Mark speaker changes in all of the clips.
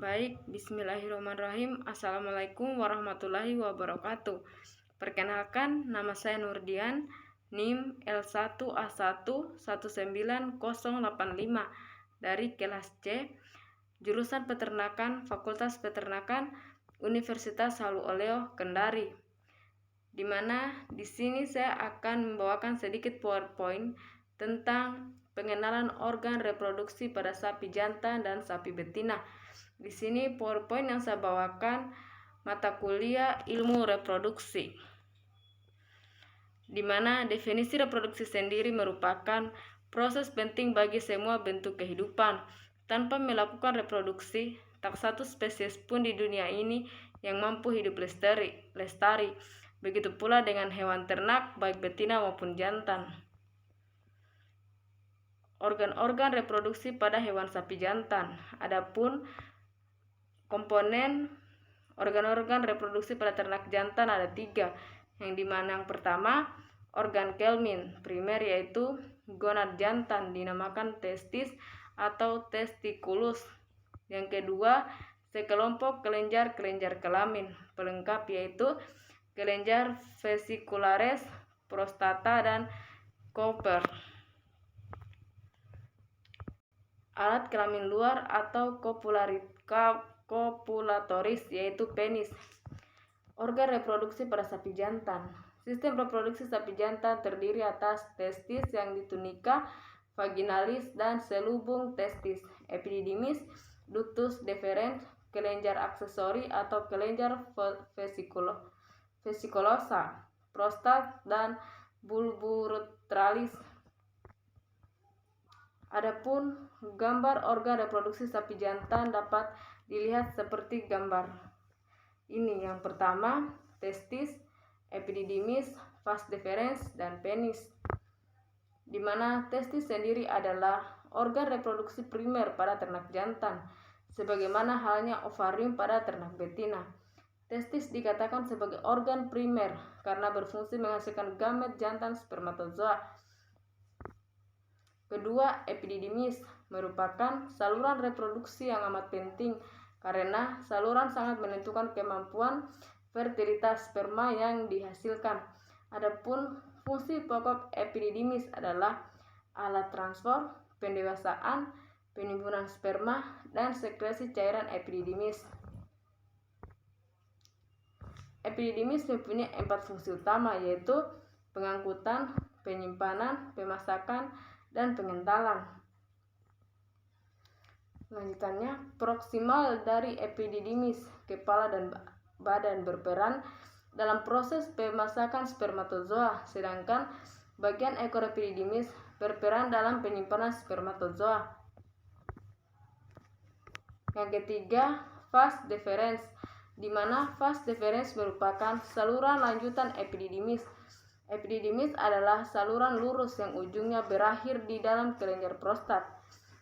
Speaker 1: Baik, bismillahirrahmanirrahim. Assalamualaikum warahmatullahi wabarakatuh. Perkenalkan, nama saya Nurdian, NIM L1A1 19085 dari kelas C, jurusan Peternakan, Fakultas Peternakan, Universitas Halu Oleo, Kendari. Di mana di sini saya akan membawakan sedikit PowerPoint tentang pengenalan organ reproduksi pada sapi jantan dan sapi betina. Di sini PowerPoint yang saya bawakan mata kuliah ilmu reproduksi, di mana definisi reproduksi sendiri merupakan proses penting bagi semua bentuk kehidupan. Tanpa melakukan reproduksi, tak satu spesies pun di dunia ini yang mampu hidup lestari. Begitu pula dengan hewan ternak, baik betina maupun jantan. Organ-organ reproduksi pada hewan sapi jantan. Adapun komponen organ-organ reproduksi pada ternak jantan ada 3, yang dimana yang pertama organ kelamin primer, yaitu gonad jantan dinamakan testis atau testikulus. Yang kedua sekelompok kelenjar kelamin pelengkap, yaitu kelenjar vesiculares, prostata, dan Cooper. Alat kelamin luar atau kopulatoris, yaitu penis. Organ reproduksi pada sapi jantan. Sistem reproduksi sapi jantan terdiri atas testis yang di tunika vaginalis dan selubung testis, epididymis, ductus deferens, kelenjar aksesori atau kelenjar vesikulosa, prostat, dan bulbouratralis. Adapun gambar organ reproduksi sapi jantan dapat dilihat seperti gambar ini. Yang pertama testis, epididymis, vas deferens, dan penis. Di mana testis sendiri adalah organ reproduksi primer pada ternak jantan, sebagaimana halnya ovarium pada ternak betina. Testis dikatakan sebagai organ primer karena berfungsi menghasilkan gamet jantan spermatozoa. Kedua, epididymis merupakan saluran reproduksi yang amat penting karena saluran sangat menentukan kemampuan fertilitas sperma yang dihasilkan. Adapun fungsi pokok epididymis adalah alat transfer, pendewasaan, penimbunan sperma, dan sekresi cairan epididymis. Epididymis mempunyai 4 fungsi utama, yaitu pengangkutan, penyimpanan, pemasakan, dan pengentalan. Lanjutannya, proksimal dari epididymis, kepala dan badan berperan dalam proses pemasakan spermatozoa, sedangkan bagian ekor epididymis berperan dalam penyimpanan spermatozoa. Yang ketiga, vas deferens, di mana vas deferens merupakan saluran lanjutan epididymis. Epididymis adalah saluran lurus yang ujungnya berakhir di dalam kelenjar prostat.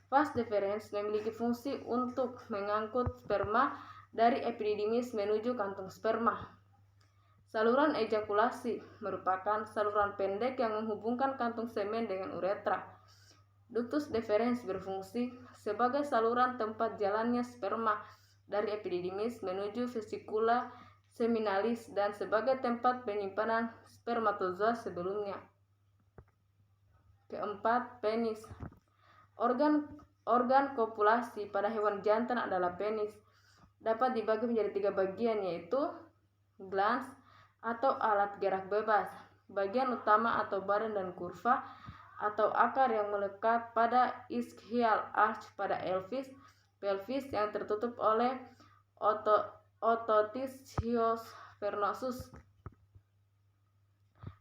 Speaker 1: Vas deferens memiliki fungsi untuk mengangkut sperma dari epididymis menuju kantung sperma. Saluran ejakulasi merupakan saluran pendek yang menghubungkan kantung semen dengan uretra. Ductus deferens berfungsi sebagai saluran tempat jalannya sperma dari epididymis menuju vesikula seminalis dan sebagai tempat penyimpanan spermatozoa sebelumnya. Keempat, penis. Organ kopulasi pada hewan jantan adalah penis. Dapat dibagi menjadi 3 bagian, yaitu glans atau alat gerak bebas, bagian utama atau badan, dan kurva atau akar yang melekat pada ischial arch pada pelvis yang tertutup oleh ototis hios vernosus.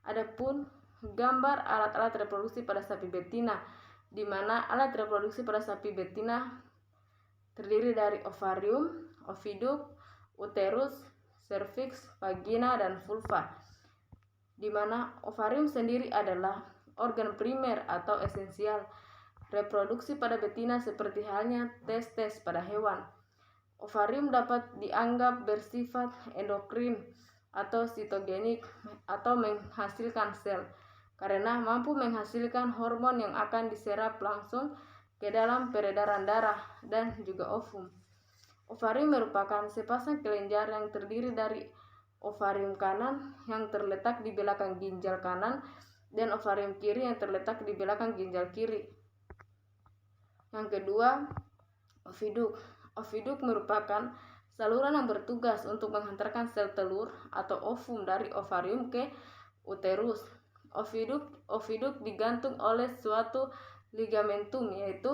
Speaker 1: Adapun gambar alat-alat reproduksi pada sapi betina, di mana alat reproduksi pada sapi betina terdiri dari ovarium, oviduk, uterus, cervix, vagina, dan vulva. Di mana ovarium sendiri adalah organ primer atau esensial reproduksi pada betina seperti halnya testes pada hewan. Ovarium dapat dianggap bersifat endokrin atau sitogenik atau menghasilkan sel karena mampu menghasilkan hormon yang akan diserap langsung ke dalam peredaran darah dan juga ovum. Ovarium merupakan sepasang kelenjar yang terdiri dari ovarium kanan yang terletak di belakang ginjal kanan dan ovarium kiri yang terletak di belakang ginjal kiri. Yang kedua, oviduk. Oviduk merupakan saluran yang bertugas untuk menghantarkan sel telur atau ovum dari ovarium ke uterus. Oviduk digantung oleh suatu ligamentum, yaitu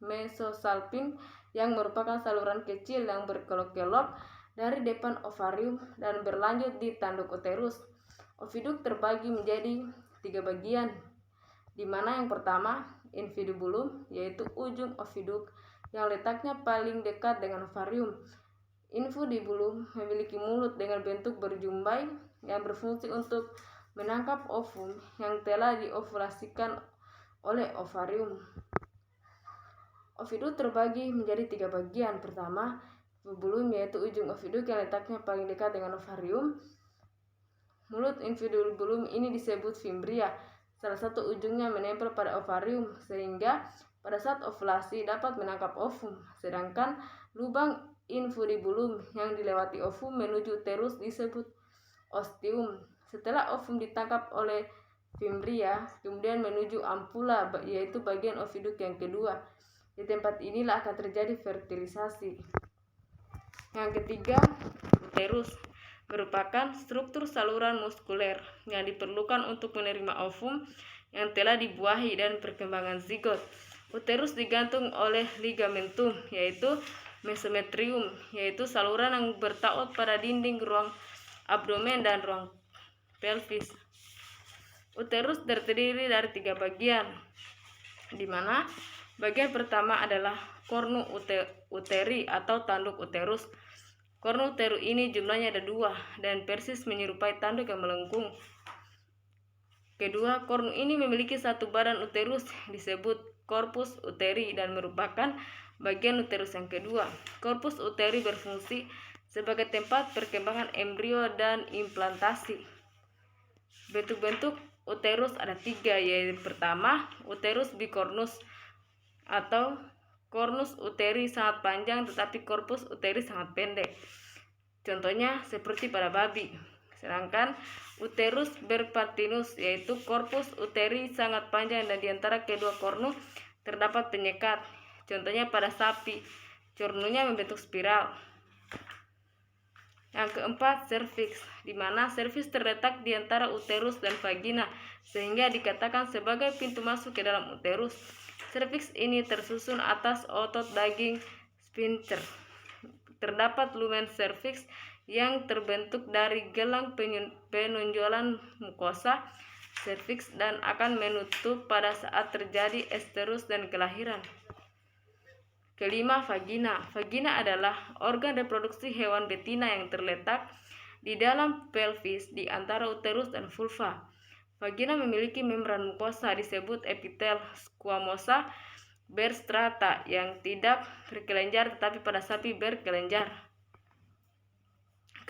Speaker 1: mesosalping, yang merupakan saluran kecil yang berkelok-kelok dari depan ovarium dan berlanjut di tanduk uterus. Oviduk terbagi menjadi 3 bagian, di mana yang pertama infundibulum, yaitu ujung oviduk yang letaknya paling dekat dengan ovarium. Infundibulum memiliki mulut dengan bentuk berjumbai yang berfungsi untuk menangkap ovum yang telah diovulasikan oleh ovarium. Oviduk terbagi menjadi 3 bagian. Pertama, infundibulum, yaitu ujung oviduk yang letaknya paling dekat dengan ovarium. Mulut infundibulum ini disebut fimbria. Salah satu ujungnya menempel pada ovarium sehingga pada saat ovulasi dapat menangkap ovum. Sedangkan lubang infundibulum yang dilewati ovum menuju uterus disebut ostium. Setelah ovum ditangkap oleh fimbria, kemudian menuju ampula, yaitu bagian oviduk yang kedua. Di tempat inilah akan terjadi fertilisasi. Yang ketiga, uterus merupakan struktur saluran muskuler yang diperlukan untuk menerima ovum yang telah dibuahi dan perkembangan zigot. Uterus digantung oleh ligamentum, yaitu mesometrium, yaitu saluran yang bertaut pada dinding ruang abdomen dan ruang pelvis. Uterus terdiri dari 3 bagian, di mana bagian pertama adalah cornu uteri atau tanduk uterus. Cornu uteri ini jumlahnya ada 2 dan persis menyerupai tanduk yang melengkung. Kedua, cornu ini memiliki satu badan uterus disebut corpus uteri dan merupakan bagian uterus yang kedua. Corpus uteri berfungsi sebagai tempat perkembangan embrio dan implantasi. Bentuk-bentuk uterus ada 3, yaitu pertama, uterus bicornus atau cornus uteri sangat panjang tetapi corpus uteri sangat pendek. Contohnya seperti pada babi. Sedangkan uterus bipartinus, yaitu corpus uteri sangat panjang dan di antara kedua cornu terdapat penyekat. Contohnya pada sapi, cornunya membentuk spiral. Yang keempat, serviks, di mana serviks terletak di antara uterus dan vagina sehingga dikatakan sebagai pintu masuk ke dalam uterus. Serviks ini tersusun atas otot daging sphincter. Terdapat lumen serviks yang terbentuk dari gelang penonjolan mukosa serviks dan akan menutup pada saat terjadi esterus dan kelahiran. Kelima, vagina. Vagina adalah organ reproduksi hewan betina yang terletak di dalam pelvis di antara uterus dan vulva. Vagina memiliki membran mukosa disebut epitel squamosa berstrata yang tidak berkelenjar tetapi pada sapi berkelenjar.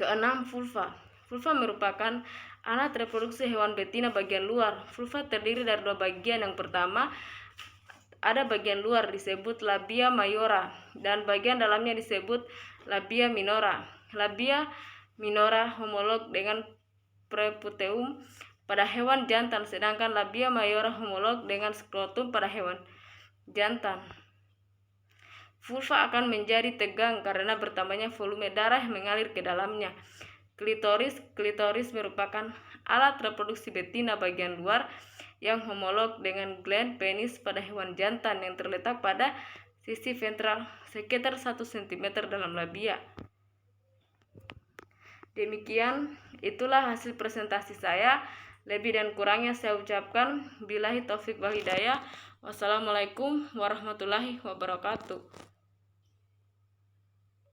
Speaker 1: Keenam, vulva. Vulva merupakan alat reproduksi hewan betina bagian luar. Vulva terdiri dari 2 bagian. Yang pertama, ada bagian luar disebut labia majora dan bagian dalamnya disebut labia minora. Labia minora homolog dengan preputeum pada hewan jantan, sedangkan labia majora homolog dengan skrotum pada hewan jantan. Vulva akan menjadi tegang karena bertambahnya volume darah yang mengalir ke dalamnya. Klitoris merupakan alat reproduksi betina bagian luar yang homolog dengan gland penis pada hewan jantan yang terletak pada sisi ventral sekitar 1 cm dalam labia. Demikian, itulah hasil presentasi saya. Lebih dan kurangnya saya ucapkan billahi taufik wal hidayah. Wassalamualaikum warahmatullahi wabarakatuh.